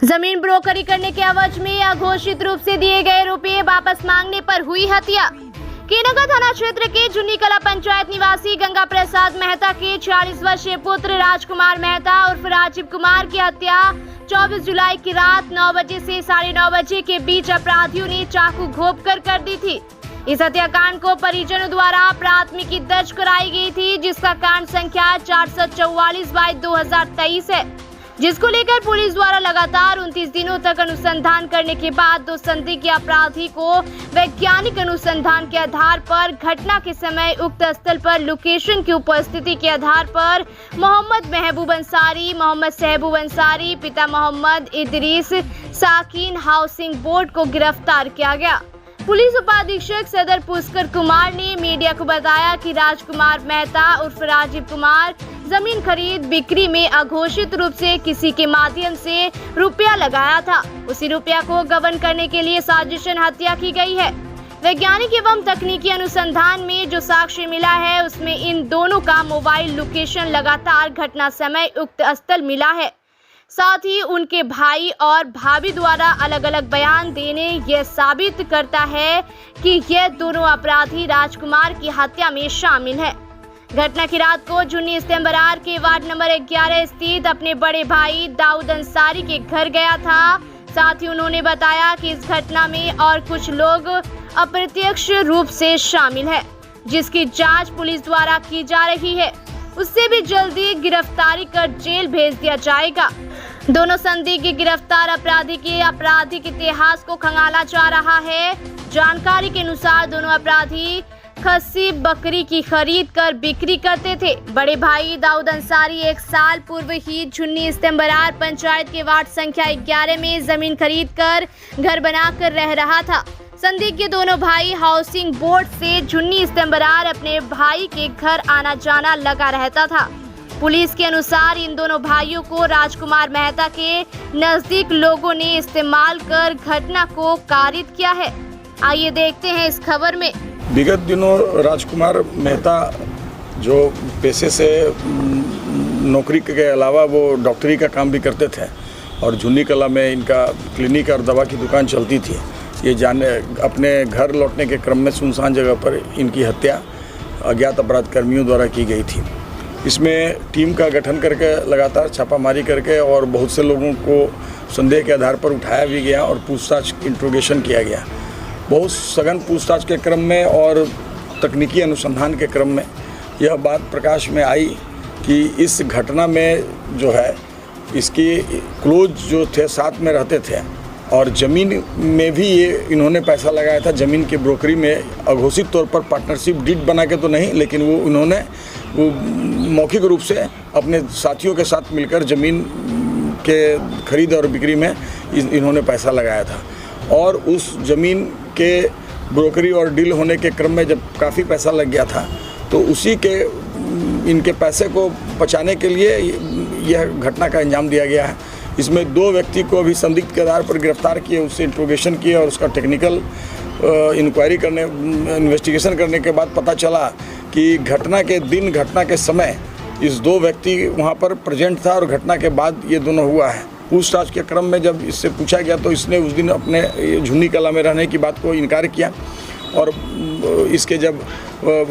जमीन ब्रोकरी करने के एवज में अघोषित रूप से दिए गए रुपये वापस मांगने पर हुई हत्या। केनगर थाना क्षेत्र के जुन्नी कला पंचायत निवासी गंगा प्रसाद मेहता के 40 वर्षीय पुत्र राजकुमार मेहता उर्फ राजीव कुमार की हत्या 24 जुलाई की रात 9 बजे से 9:30 बजे के बीच अपराधियों ने चाकू घोंपकर कर दी थी। इस हत्याकांड को परिजनों द्वारा प्राथमिकी दर्ज कराई गई थी, जिसका कांड संख्या 444/2023 है, जिसको लेकर पुलिस द्वारा लगातार 29 दिनों तक अनुसंधान करने के बाद दो संदिग्ध अपराधी को वैज्ञानिक अनुसंधान के आधार पर घटना के समय उक्त स्थल पर लोकेशन की उपस्थिति के आधार पर मोहम्मद महबूब अंसारी, मोहम्मद सहबूब अंसारी, पिता मोहम्मद इदरीस साकिन हाउसिंग बोर्ड को गिरफ्तार किया गया। पुलिस उपाधीक्षक सदर पुष्कर कुमार ने मीडिया को बताया कि राजकुमार मेहता उर्फ राजीव कुमार जमीन खरीद बिक्री में अघोषित रूप से किसी के माध्यम से रुपया लगाया था। उसी रुपया को गबन करने के लिए साजिशन हत्या की गई है। वैज्ञानिक एवं तकनीकी अनुसंधान में जो साक्ष्य मिला है, उसमें इन दोनों का मोबाइल लोकेशन लगातार घटना समय उक्त स्थल मिला है। साथ ही उनके भाई और भाभी द्वारा अलग अलग बयान देने यह साबित करता है कि यह दोनों अपराधी राजकुमार की हत्या में शामिल है। घटना की रात को जुन्नी इस्तेंबरार के वार्ड नंबर 11 स्थित अपने बड़े भाई दाऊद अंसारी के घर गया था। साथ ही उन्होंने बताया कि इस घटना में और कुछ लोग अप्रत्यक्ष रूप से शामिल है, जिसकी जांच पुलिस द्वारा की जा रही है। उससे भी जल्दी गिरफ्तारी कर जेल भेज दिया जाएगा। दोनों संदिग्ध गिरफ्तार अपराधी के आपराधिक इतिहास को खंगाला जा रहा है। जानकारी के अनुसार दोनों अपराधी खस्सी बकरी की खरीद कर बिक्री करते थे। बड़े भाई दाऊद अंसारी 1 साल पूर्व ही जुन्नी इस्तेंबरार पंचायत के वार्ड संख्या 11 में जमीन खरीद कर घर बनाकर रह रहा था। संदिग्ध दोनों भाई हाउसिंग बोर्ड से जुन्नी इस्तेंबरार अपने भाई के घर आना जाना लगा रहता था। पुलिस के अनुसार इन दोनों भाइयों को राजकुमार मेहता के नजदीक लोगों ने इस्तेमाल कर घटना को कारित किया है। आइए देखते हैं इस खबर में। विगत दिनों राजकुमार मेहता जो पेशे से नौकरी के अलावा वो डॉक्टरी का काम भी करते थे और जुन्नी कला में इनका क्लिनिक और दवा की दुकान चलती थी। ये जाने अपने घर लौटने के क्रम में सुनसान जगह पर इनकी हत्या अज्ञात अपराध कर्मियों द्वारा की गई थी। इसमें टीम का गठन करके लगातार छापामारी करके और बहुत से लोगों को संदेह के आधार पर उठाया भी गया और पूछताछ इंट्रोगेशन किया गया। बहुत सघन पूछताछ के क्रम में और तकनीकी अनुसंधान के क्रम में यह बात प्रकाश में आई कि इस घटना में जो है इसकी क्लोज जो थे साथ में रहते थे और ज़मीन में भी ये इन्होंने पैसा लगाया था। ज़मीन के ब्रोकरी में अघोषित तौर पर पार्टनरशिप डीड बना के तो नहीं, लेकिन वो मौखिक रूप से अपने साथियों के साथ मिलकर ज़मीन के खरीद और बिक्री में इन्होंने पैसा लगाया था। और उस ज़मीन के ब्रोकरी और डील होने के क्रम में जब काफ़ी पैसा लग गया था, तो उसी के इनके पैसे को बचाने के लिए यह घटना का अंजाम दिया गया है। इसमें 2 व्यक्ति को अभी संदिग्ध के आधार पर गिरफ्तार किए, उससे इंट्रोगेशन किए और उसका टेक्निकल इंक्वायरी करने इन्वेस्टिगेशन करने के बाद पता चला कि घटना के दिन घटना के समय इस 2 व्यक्ति वहां पर प्रेजेंट था और घटना के बाद ये दोनों हुआ है। पूछताछ के क्रम में जब इससे पूछा गया तो इसने उस दिन अपने जुन्नी कला में रहने की बात को इनकार किया और इसके जब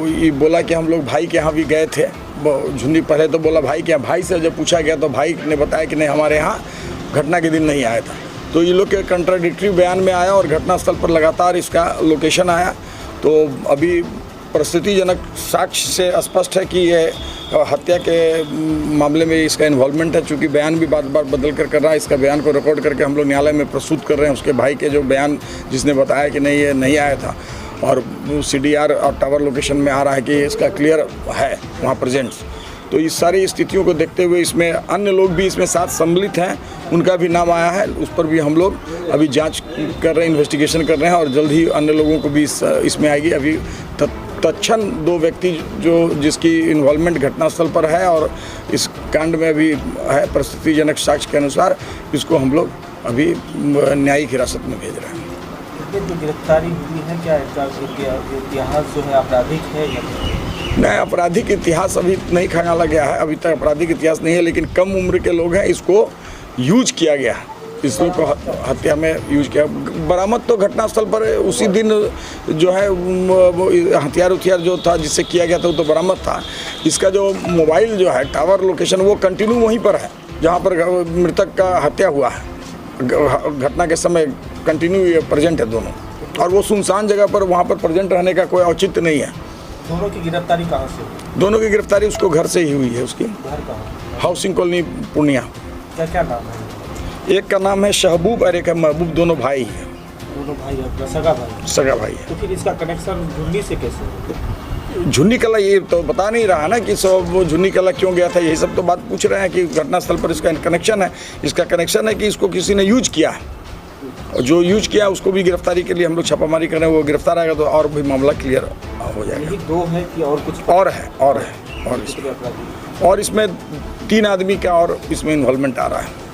ये बोला कि हम लोग भाई के यहाँ भी गए थे जुन्नी, पहले तो बोला भाई के यहाँ, भाई से जब पूछा गया तो भाई ने बताया कि नहीं हमारे यहाँ घटना के दिन नहीं आया था। तो ये लोग के कंट्राडिक्टरी बयान में आया और घटनास्थल पर लगातार इसका लोकेशन आया। तो अभी परिस्थितिजनक साक्ष्य से स्पष्ट है कि ये हत्या के मामले में इसका इन्वॉल्वमेंट है। चूँकि बयान भी बार बार बदल कर रहा है, इसका बयान को रिकॉर्ड करके हम लोग न्यायालय में प्रस्तुत कर रहे हैं। उसके भाई के जो बयान जिसने बताया कि नहीं ये नहीं आया था और CDR और टावर लोकेशन में आ रहा है कि इसका क्लियर है वहाँ प्रेजेंट्स। तो इस सारी स्थितियों को देखते हुए इसमें अन्य लोग भी इसमें साथ सम्मिलित हैं, उनका भी नाम आया है। उस पर भी हम लोग अभी जांच कर रहे हैं, इन्वेस्टिगेशन कर रहे हैं और जल्द ही अन्य लोगों को भी इसमें आएगी। अभी तत्क्षण 2 व्यक्ति जिसकी इन्वॉल्वमेंट घटनास्थल पर है और इस कांड में अभी है परिस्थितिजनक साक्ष्य के अनुसार इसको हम लोग अभी न्यायिक हिरासत में भेज रहे हैं। जो गिरफ्तारी हुई है क्या इतिहास जो है आपराधिक है या नहीं? आपराधिक इतिहास अभी नहीं खंगाला गया है, अभी तक आपराधिक इतिहास नहीं है, लेकिन कम उम्र के लोग हैं, इसको यूज किया गया है। पिस्तौल को हत्या में यूज किया। बरामद तो घटनास्थल पर उसी दिन जो है वो हथियार जो था जिससे किया गया था वो तो बरामद था। इसका जो मोबाइल जो है टावर लोकेशन वो कंटिन्यू वहीं पर है जहाँ पर मृतक का हत्या हुआ है। घटना के समय कंटिन्यू प्रेजेंट है दोनों, और वो सुनसान जगह पर वहाँ पर प्रेजेंट रहने का कोई औचित्य नहीं है। दोनों की गिरफ्तारी कहाँ से हुई? दोनों की गिरफ्तारी उसको घर से ही हुई है। उसकी घर कहाँ? Housing colony Purnia. क्या क्या नाम है? एक का नाम है शहबूब और एक है महबूब, दोनों भाई हैं। दोनों भाई अपना सगा भाई? सगा भाई है। तो फिर इसका कनेक्शन झुंडी से कैसे हुआ? झुन्नी कला ये तो बता नहीं रहा ना कि सब वो झुन्नी कला क्यों गया था, यही सब तो बात पूछ रहे हैं कि घटनास्थल पर इसका कनेक्शन है। इसका कनेक्शन है कि इसको किसी ने यूज किया है, और जो यूज किया उसको भी गिरफ्तारी के लिए हम लोग छापामारी कर रहे हैं। वो गिरफ्तार आएगा तो और भी मामला क्लियर हो जाएगा। यही दो है कि और कुछ? और है कितने अपराधी? और इसमें 3 आदमी का और इसमें इन्वॉल्वमेंट आ रहा है।